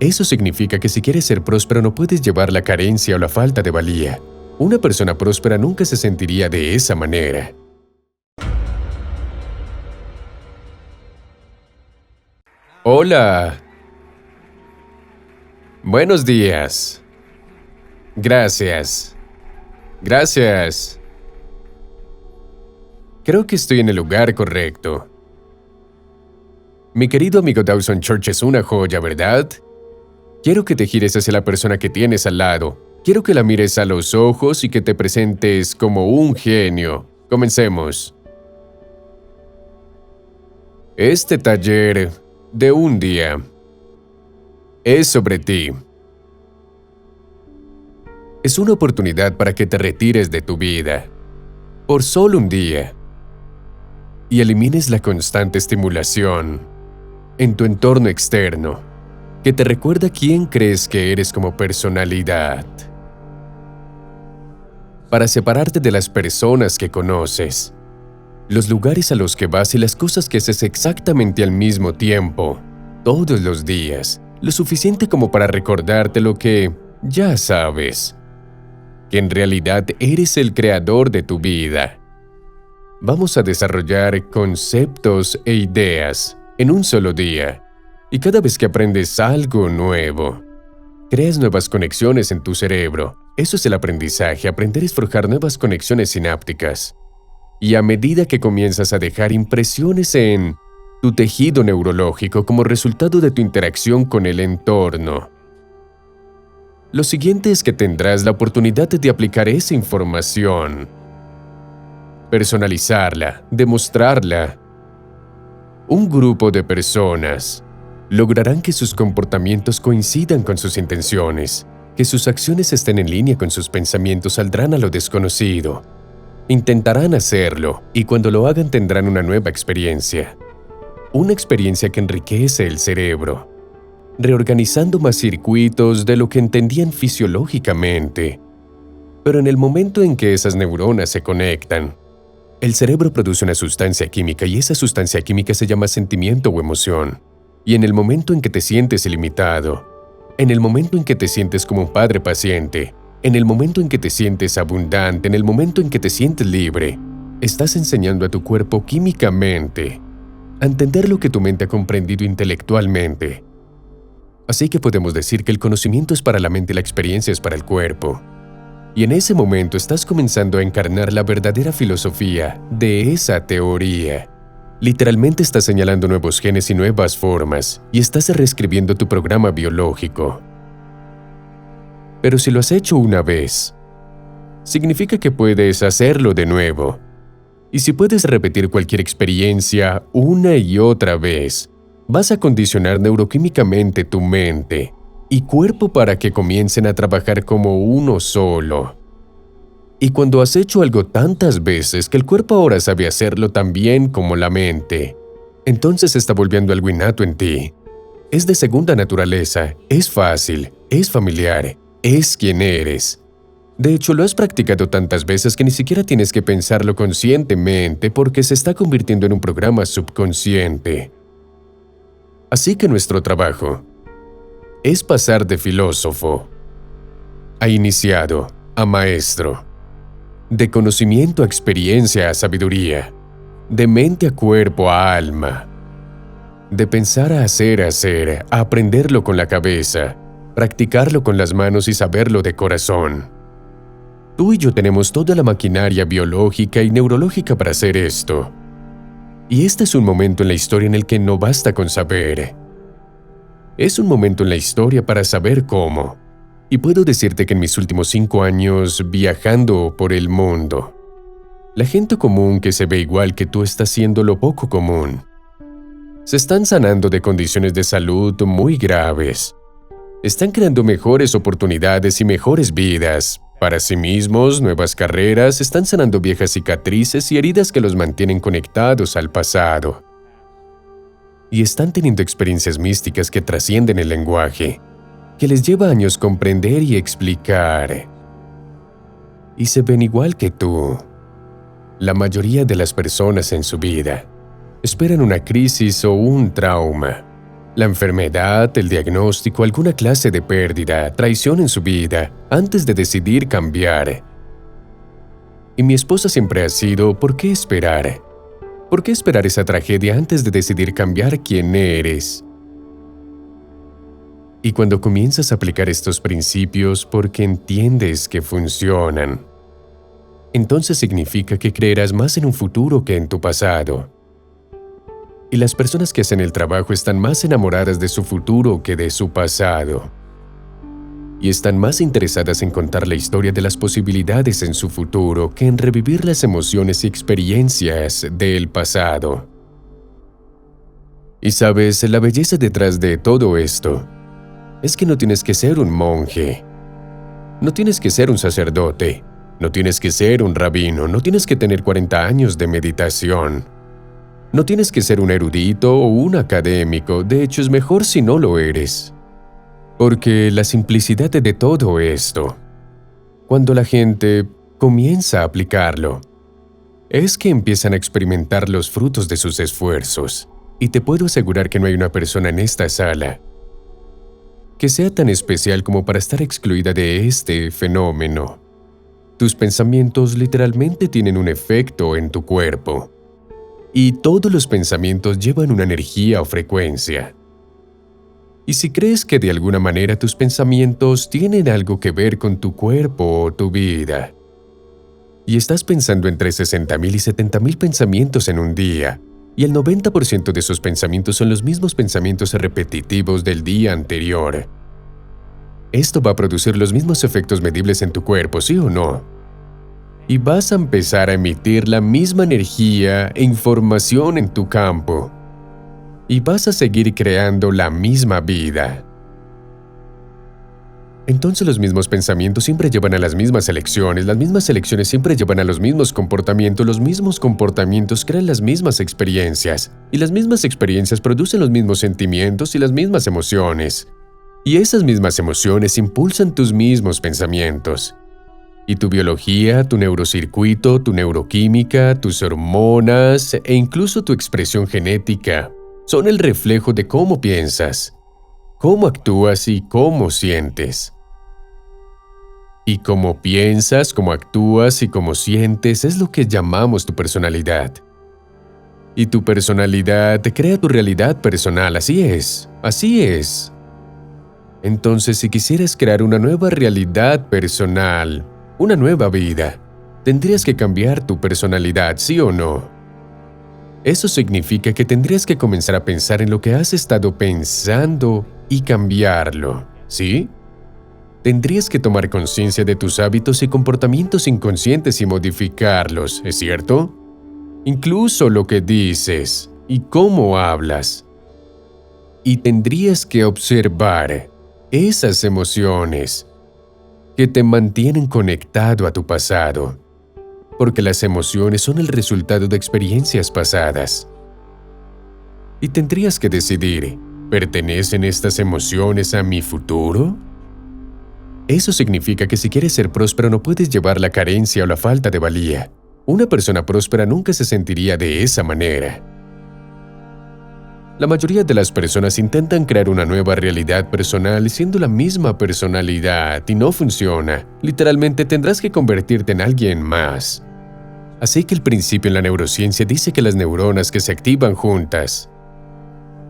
Eso significa que si quieres ser próspero no puedes llevar la carencia o la falta de valía. Una persona próspera nunca se sentiría de esa manera. Hola. Buenos días. Gracias. Gracias. Creo que estoy en el lugar correcto. Mi querido amigo Dawson Church es una joya, ¿verdad? Quiero que te gires hacia la persona que tienes al lado. Quiero que la mires a los ojos y que te presentes como un genio. Comencemos. Este taller de un día es sobre ti. Es una oportunidad para que te retires de tu vida por solo un día y elimines la constante estimulación en tu entorno externo que te recuerda quién crees que eres como personalidad. Para separarte de las personas que conoces, los lugares a los que vas y las cosas que haces exactamente al mismo tiempo, todos los días, lo suficiente como para recordarte lo que ya sabes, que en realidad eres el creador de tu vida. Vamos a desarrollar conceptos e ideas en un solo día, y cada vez que aprendes algo nuevo, creas nuevas conexiones en tu cerebro. Eso es el aprendizaje. Aprender es forjar nuevas conexiones sinápticas. Y a medida que comienzas a dejar impresiones en tu tejido neurológico como resultado de tu interacción con el entorno, lo siguiente es que tendrás la oportunidad de aplicar esa información, personalizarla, demostrarla. Un grupo de personas lograrán que sus comportamientos coincidan con sus intenciones, que sus acciones estén en línea con sus pensamientos, saldrán a lo desconocido. Intentarán hacerlo, y cuando lo hagan tendrán una nueva experiencia. Una experiencia que enriquece el cerebro, reorganizando más circuitos de lo que entendían fisiológicamente. Pero en el momento en que esas neuronas se conectan, el cerebro produce una sustancia química y esa sustancia química se llama sentimiento o emoción. Y en el momento en que te sientes ilimitado, en el momento en que te sientes como un padre paciente, en el momento en que te sientes abundante, en el momento en que te sientes libre, estás enseñando a tu cuerpo químicamente a entender lo que tu mente ha comprendido intelectualmente. Así que podemos decir que el conocimiento es para la mente y la experiencia es para el cuerpo. Y en ese momento estás comenzando a encarnar la verdadera filosofía de esa teoría. Literalmente estás señalando nuevos genes y nuevas formas, y estás reescribiendo tu programa biológico. Pero si lo has hecho una vez, significa que puedes hacerlo de nuevo. Y si puedes repetir cualquier experiencia una y otra vez, vas a condicionar neuroquímicamente tu mente y cuerpo para que comiencen a trabajar como uno solo. Y cuando has hecho algo tantas veces que el cuerpo ahora sabe hacerlo tan bien como la mente, entonces se está volviendo algo innato en ti. Es de segunda naturaleza, es fácil, es familiar, es quien eres. De hecho, lo has practicado tantas veces que ni siquiera tienes que pensarlo conscientemente porque se está convirtiendo en un programa subconsciente. Así que nuestro trabajo es pasar de filósofo a iniciado, a maestro, de conocimiento a experiencia a sabiduría, de mente a cuerpo a alma, de pensar a hacer, a aprenderlo con la cabeza, practicarlo con las manos y saberlo de corazón. Tú y yo tenemos toda la maquinaria biológica y neurológica para hacer esto. Y este es un momento en la historia en el que no basta con saber. Es un momento en la historia para saber cómo. Y puedo decirte que en mis últimos 5 años viajando por el mundo, la gente común que se ve igual que tú está haciendo lo poco común. Se están sanando de condiciones de salud muy graves. Están creando mejores oportunidades y mejores vidas para sí mismos, nuevas carreras, están sanando viejas cicatrices y heridas que los mantienen conectados al pasado. Y están teniendo experiencias místicas que trascienden el lenguaje, que les lleva años comprender y explicar. Y se ven igual que tú. La mayoría de las personas en su vida esperan una crisis o un trauma. La enfermedad, el diagnóstico, alguna clase de pérdida, traición en su vida, antes de decidir cambiar. Y mi esposa siempre ha sido, ¿por qué esperar? ¿Por qué esperar esa tragedia antes de decidir cambiar quién eres? Y cuando comienzas a aplicar estos principios porque entiendes que funcionan, entonces significa que creerás más en un futuro que en tu pasado. Y las personas que hacen el trabajo están más enamoradas de su futuro que de su pasado. Y están más interesadas en contar la historia de las posibilidades en su futuro que en revivir las emociones y experiencias del pasado. Y sabes, la belleza detrás de todo esto es que no tienes que ser un monje, no tienes que ser un sacerdote, no tienes que ser un rabino, no tienes que tener 40 años de meditación. No tienes que ser un erudito o un académico, de hecho es mejor si no lo eres. Porque la simplicidad de todo esto, cuando la gente comienza a aplicarlo, es que empiezan a experimentar los frutos de sus esfuerzos. Y te puedo asegurar que no hay una persona en esta sala que sea tan especial como para estar excluida de este fenómeno. Tus pensamientos literalmente tienen un efecto en tu cuerpo. Y todos los pensamientos llevan una energía o frecuencia. Y si crees que de alguna manera tus pensamientos tienen algo que ver con tu cuerpo o tu vida, y estás pensando entre 60,000 y 70,000 pensamientos en un día, y el 90% de esos pensamientos son los mismos pensamientos repetitivos del día anterior, esto va a producir los mismos efectos medibles en tu cuerpo, ¿sí o no? Y vas a empezar a emitir la misma energía e información en tu campo. Y vas a seguir creando la misma vida. Entonces los mismos pensamientos siempre llevan a las mismas elecciones siempre llevan a los mismos comportamientos crean las mismas experiencias, y las mismas experiencias producen los mismos sentimientos y las mismas emociones. Y esas mismas emociones impulsan tus mismos pensamientos. Y tu biología, tu neurocircuito, tu neuroquímica, tus hormonas e incluso tu expresión genética son el reflejo de cómo piensas, cómo actúas y cómo sientes. Y cómo piensas, cómo actúas y cómo sientes es lo que llamamos tu personalidad. Y tu personalidad crea tu realidad personal, así es. Entonces, si quisieras crear una nueva realidad personal, una nueva vida, tendrías que cambiar tu personalidad, ¿sí o no? Eso significa que tendrías que comenzar a pensar en lo que has estado pensando y cambiarlo, ¿sí? Tendrías que tomar conciencia de tus hábitos y comportamientos inconscientes y modificarlos, ¿es cierto? Incluso lo que dices y cómo hablas. Y tendrías que observar esas emociones que te mantienen conectado a tu pasado, porque las emociones son el resultado de experiencias pasadas. Y tendrías que decidir, ¿pertenecen estas emociones a mi futuro? Eso significa que si quieres ser próspero no puedes llevar la carencia o la falta de valía. Una persona próspera nunca se sentiría de esa manera. La mayoría de las personas intentan crear una nueva realidad personal siendo la misma personalidad y no funciona. Literalmente tendrás que convertirte en alguien más. Así que el principio en la neurociencia dice que las neuronas que se activan juntas.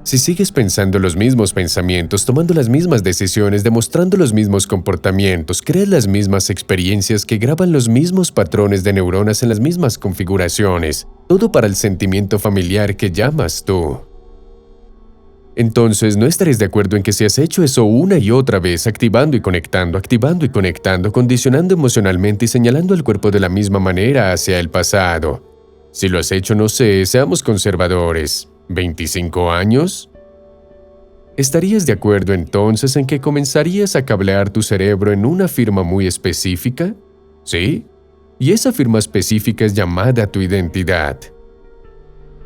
Si sigues pensando los mismos pensamientos, tomando las mismas decisiones, demostrando los mismos comportamientos, creas las mismas experiencias que graban los mismos patrones de neuronas en las mismas configuraciones, todo para el sentimiento familiar que llamas tú. Entonces, no estaréis de acuerdo en que si has hecho eso una y otra vez, activando y conectando, condicionando emocionalmente y señalando al cuerpo de la misma manera hacia el pasado. Si lo has hecho, no sé, seamos conservadores, ¿25 años? ¿Estarías de acuerdo entonces en que comenzarías a cablear tu cerebro en una firma muy específica? ¿Sí? Y esa firma específica es llamada tu identidad.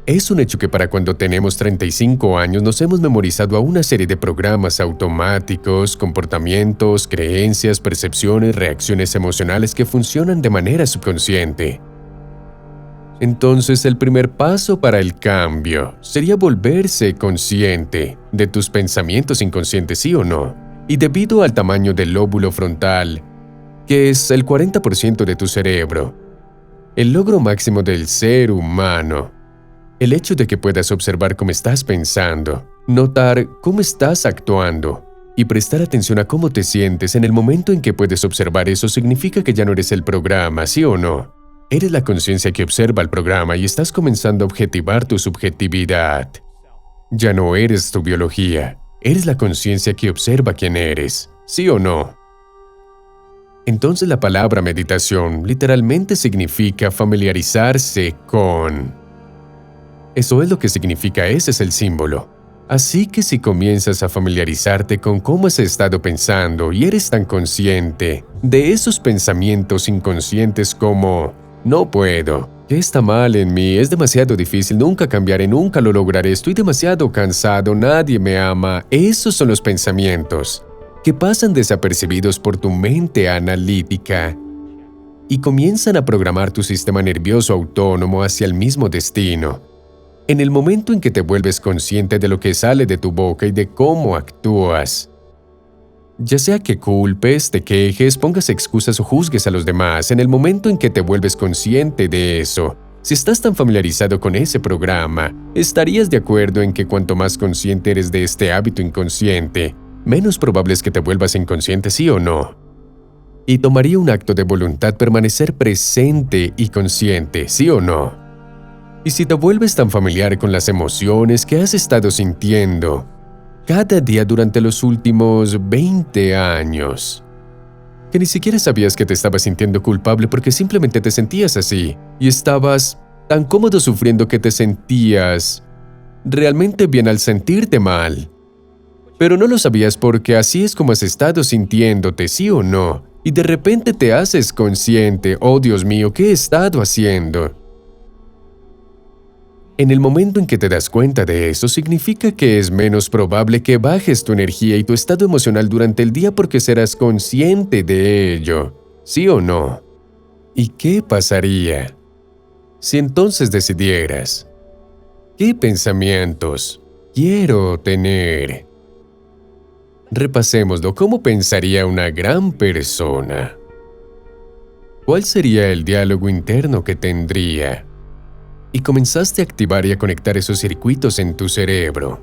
Es un hecho que para cuando tenemos 35 años nos hemos memorizado a una serie de programas automáticos, comportamientos, creencias, percepciones, reacciones emocionales que funcionan de manera subconsciente. Entonces, el primer paso para el cambio sería volverse consciente de tus pensamientos inconscientes, ¿sí o no? Y debido al tamaño del lóbulo frontal, que es el 40% de tu cerebro, el logro máximo del ser humano, el hecho de que puedas observar cómo estás pensando, notar cómo estás actuando y prestar atención a cómo te sientes en el momento en que puedes observar eso significa que ya no eres el programa, ¿sí o no? Eres la conciencia que observa el programa y estás comenzando a objetivar tu subjetividad. Ya no eres tu biología, eres la conciencia que observa quién eres, ¿sí o no? Entonces la palabra meditación literalmente significa familiarizarse con. Eso es lo que significa, ese es el símbolo. Así que si comienzas a familiarizarte con cómo has estado pensando y eres tan consciente de esos pensamientos inconscientes como no puedo, ¿qué está mal en mí? Es demasiado difícil, nunca cambiaré, nunca lo lograré, estoy demasiado cansado, nadie me ama. Esos son los pensamientos que pasan desapercibidos por tu mente analítica y comienzan a programar tu sistema nervioso autónomo hacia el mismo destino. En el momento en que te vuelves consciente de lo que sale de tu boca y de cómo actúas, ya sea que culpes, te quejes, pongas excusas o juzgues a los demás, en el momento en que te vuelves consciente de eso, si estás tan familiarizado con ese programa, estarías de acuerdo en que cuanto más consciente eres de este hábito inconsciente, menos probable es que te vuelvas inconsciente, ¿sí o no? Y tomaría un acto de voluntad permanecer presente y consciente, ¿sí o no? Y si te vuelves tan familiar con las emociones que has estado sintiendo cada día durante los últimos 20 años, que ni siquiera sabías que te estabas sintiendo culpable porque simplemente te sentías así y estabas tan cómodo sufriendo que te sentías realmente bien al sentirte mal. Pero no lo sabías porque así es como has estado sintiéndote, ¿sí o no? Y de repente te haces consciente, oh Dios mío, ¿qué he estado haciendo? En el momento en que te das cuenta de eso, significa que es menos probable que bajes tu energía y tu estado emocional durante el día porque serás consciente de ello, ¿sí o no? ¿Y qué pasaría si entonces decidieras qué pensamientos quiero tener? Repasémoslo. ¿Cómo pensaría una gran persona? ¿Cuál sería el diálogo interno que tendría? Y comenzaste a activar y a conectar esos circuitos en tu cerebro.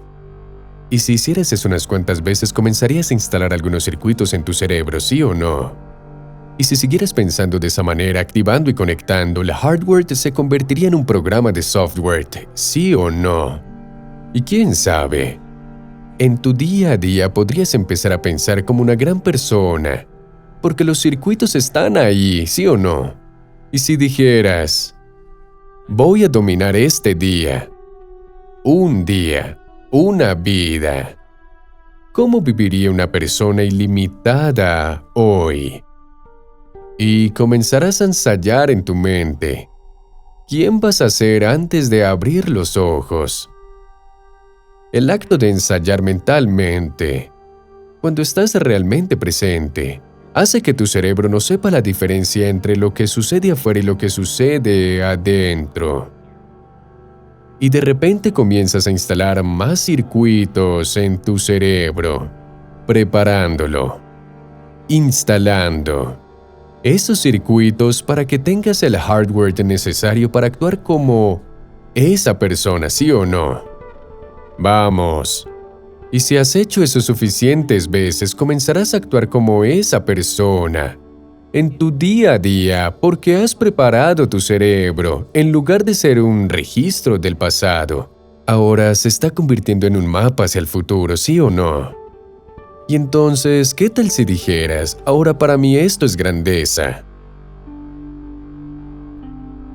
Y si hicieras eso unas cuantas veces, comenzarías a instalar algunos circuitos en tu cerebro, ¿sí o no? Y si siguieras pensando de esa manera, activando y conectando, la hardware se convertiría en un programa de software, ¿sí o no? Y quién sabe, en tu día a día podrías empezar a pensar como una gran persona, porque los circuitos están ahí, ¿sí o no? Y si dijeras, voy a dominar este día, un día, una vida. ¿Cómo viviría una persona ilimitada hoy? Y comenzarás a ensayar en tu mente. ¿Quién vas a ser antes de abrir los ojos? El acto de ensayar mentalmente, cuando estás realmente presente, hace que tu cerebro no sepa la diferencia entre lo que sucede afuera y lo que sucede adentro. Y de repente comienzas a instalar más circuitos en tu cerebro, preparándolo, instalando esos circuitos para que tengas el hardware necesario para actuar como esa persona, ¿sí o no? Vamos. Y si has hecho eso suficientes veces, comenzarás a actuar como esa persona en tu día a día porque has preparado tu cerebro en lugar de ser un registro del pasado. Ahora se está convirtiendo en un mapa hacia el futuro, ¿sí o no? Y entonces, ¿qué tal si dijeras, ahora para mí esto es grandeza?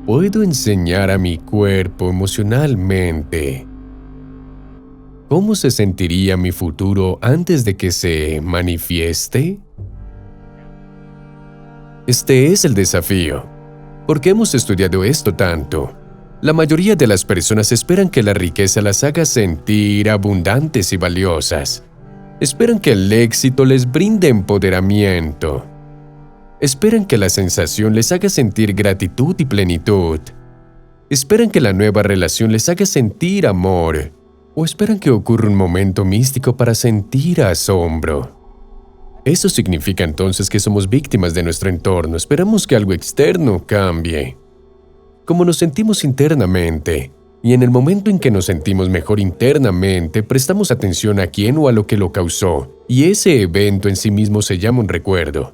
Puedo enseñar a mi cuerpo emocionalmente ¿cómo se sentiría mi futuro antes de que se manifieste? Este es el desafío. ¿Por qué hemos estudiado esto tanto? La mayoría de las personas esperan que la riqueza las haga sentir abundantes y valiosas. Esperan que el éxito les brinde empoderamiento. Esperan que la sensación les haga sentir gratitud y plenitud. Esperan que la nueva relación les haga sentir amor, o esperan que ocurra un momento místico para sentir asombro. Eso significa entonces que somos víctimas de nuestro entorno, esperamos que algo externo cambie. Como nos sentimos internamente, y en el momento en que nos sentimos mejor internamente, prestamos atención a quién o a lo que lo causó, y ese evento en sí mismo se llama un recuerdo.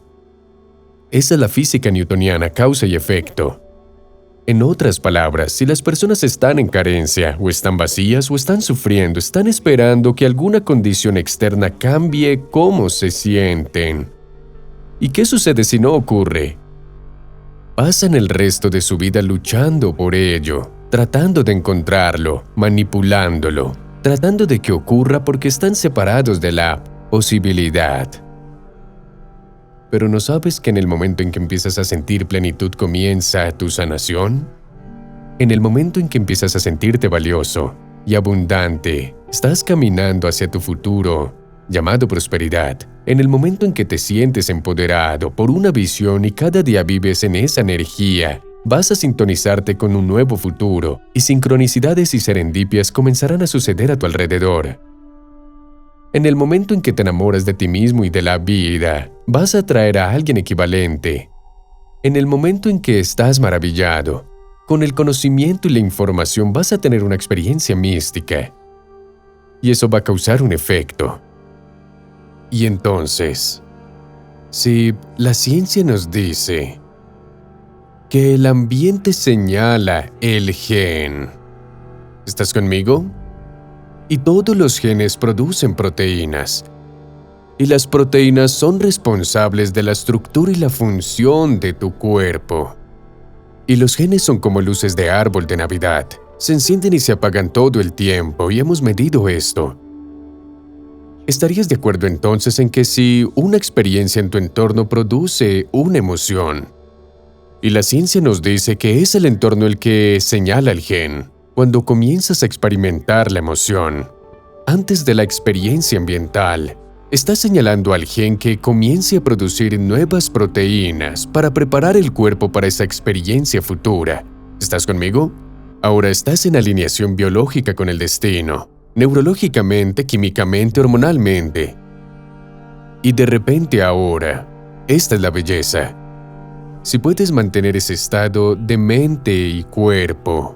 Esa es la física newtoniana, causa y efecto. En otras palabras, si las personas están en carencia, o están vacías, o están sufriendo, están esperando que alguna condición externa cambie cómo se sienten. ¿Y qué sucede si no ocurre? Pasan el resto de su vida luchando por ello, tratando de encontrarlo, manipulándolo, tratando de que ocurra porque están separados de la posibilidad. Pero ¿no sabes que en el momento en que empiezas a sentir plenitud comienza tu sanación? En el momento en que empiezas a sentirte valioso y abundante, estás caminando hacia tu futuro, llamado prosperidad. En el momento en que te sientes empoderado por una visión y cada día vives en esa energía, vas a sintonizarte con un nuevo futuro y sincronicidades y serendipias comenzarán a suceder a tu alrededor. En el momento en que te enamoras de ti mismo y de la vida, vas a atraer a alguien equivalente. En el momento en que estás maravillado, con el conocimiento y la información vas a tener una experiencia mística. Y eso va a causar un efecto. Y entonces, si la ciencia nos dice que el ambiente señala el gen, ¿estás conmigo? Y todos los genes producen proteínas. Y las proteínas son responsables de la estructura y la función de tu cuerpo. Y los genes son como luces de árbol de Navidad. Se encienden y se apagan todo el tiempo, y hemos medido esto. ¿Estarías de acuerdo entonces en que si una experiencia en tu entorno produce una emoción, y la ciencia nos dice que es el entorno el que señala el gen, cuando comienzas a experimentar la emoción, antes de la experiencia ambiental, estás señalando al gen que comience a producir nuevas proteínas para preparar el cuerpo para esa experiencia futura? ¿Estás conmigo? Ahora estás en alineación biológica con el destino, neurológicamente, químicamente, hormonalmente. Y de repente ahora, esta es la belleza. Si puedes mantener ese estado de mente y cuerpo,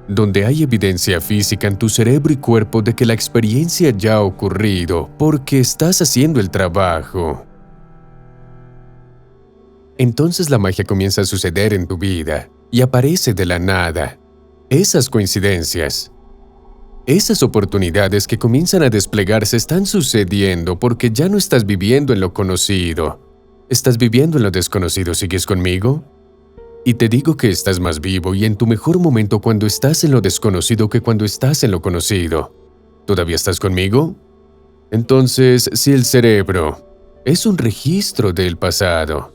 donde hay evidencia física en tu cerebro y cuerpo de que la experiencia ya ha ocurrido porque estás haciendo el trabajo, entonces la magia comienza a suceder en tu vida y aparece de la nada. Esas coincidencias, esas oportunidades que comienzan a desplegarse están sucediendo porque ya no estás viviendo en lo conocido. Estás viviendo en lo desconocido. ¿Sigues conmigo? Y te digo que estás más vivo y en tu mejor momento cuando estás en lo desconocido que cuando estás en lo conocido. ¿Todavía estás conmigo? Entonces, si el cerebro es un registro del pasado,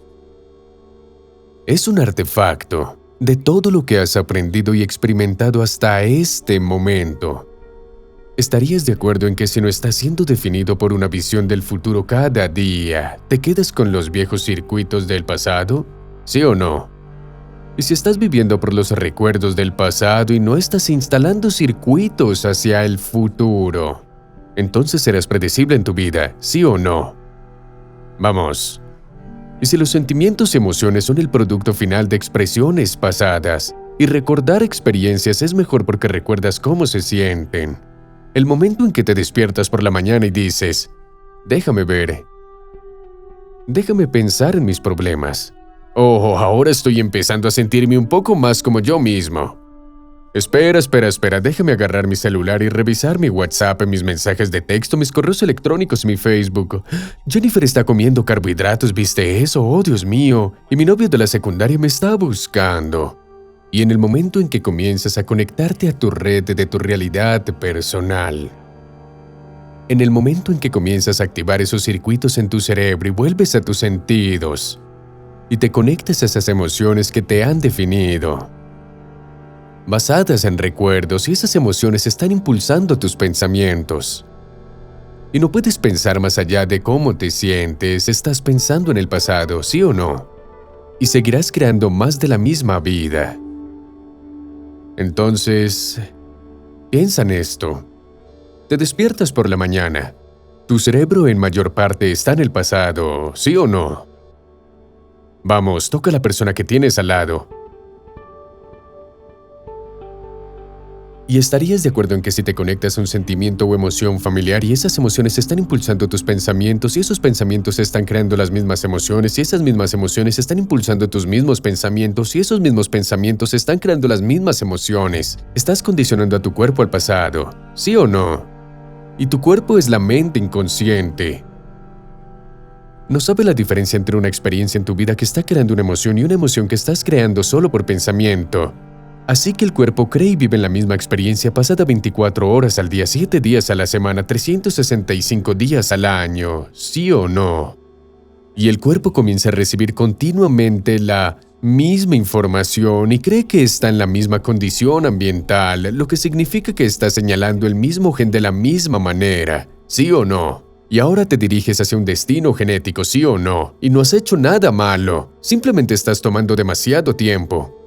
es un artefacto de todo lo que has aprendido y experimentado hasta este momento, ¿estarías de acuerdo en que si no estás siendo definido por una visión del futuro cada día, te quedas con los viejos circuitos del pasado? ¿Sí o no? Y si estás viviendo por los recuerdos del pasado y no estás instalando circuitos hacia el futuro, entonces serás predecible en tu vida, ¿sí o no? Vamos. Y si los sentimientos y emociones son el producto final de expresiones pasadas, y recordar experiencias es mejor porque recuerdas cómo se sienten. El momento en que te despiertas por la mañana y dices, déjame ver, déjame pensar en mis problemas. Oh, ahora estoy empezando a sentirme un poco más como yo mismo. Espera, déjame agarrar mi celular y revisar mi WhatsApp, mis mensajes de texto, mis correos electrónicos y mi Facebook. Jennifer está comiendo carbohidratos, ¿viste eso? Oh, Dios mío. Y mi novio de la secundaria me está buscando. Y en el momento en que comienzas a conectarte a tu red de tu realidad personal, en el momento en que comienzas a activar esos circuitos en tu cerebro y vuelves a tus sentidos, y te conectas a esas emociones que te han definido, basadas en recuerdos, y esas emociones están impulsando tus pensamientos. Y no puedes pensar más allá de cómo te sientes, estás pensando en el pasado, ¿sí o no? Y seguirás creando más de la misma vida. Entonces, piensa en esto. Te despiertas por la mañana. Tu cerebro en mayor parte está en el pasado, ¿sí o no? Vamos, toca a la persona que tienes al lado. Y estarías de acuerdo en que si te conectas a un sentimiento o emoción familiar y esas emociones están impulsando tus pensamientos y esos pensamientos están creando las mismas emociones y esas mismas emociones están impulsando tus mismos pensamientos y esos mismos pensamientos están creando las mismas emociones, estás condicionando a tu cuerpo al pasado, ¿sí o no? Y tu cuerpo es la mente inconsciente. No sabe la diferencia entre una experiencia en tu vida que está creando una emoción y una emoción que estás creando solo por pensamiento. Así que el cuerpo cree y vive en la misma experiencia pasada 24 horas al día, 7 días a la semana, 365 días al año, ¿sí o no? Y el cuerpo comienza a recibir continuamente la misma información y cree que está en la misma condición ambiental, lo que significa que está señalando el mismo gen de la misma manera, ¿sí o no? Y ahora te diriges hacia un destino genético, ¿sí o no? Y no has hecho nada malo, simplemente estás tomando demasiado tiempo.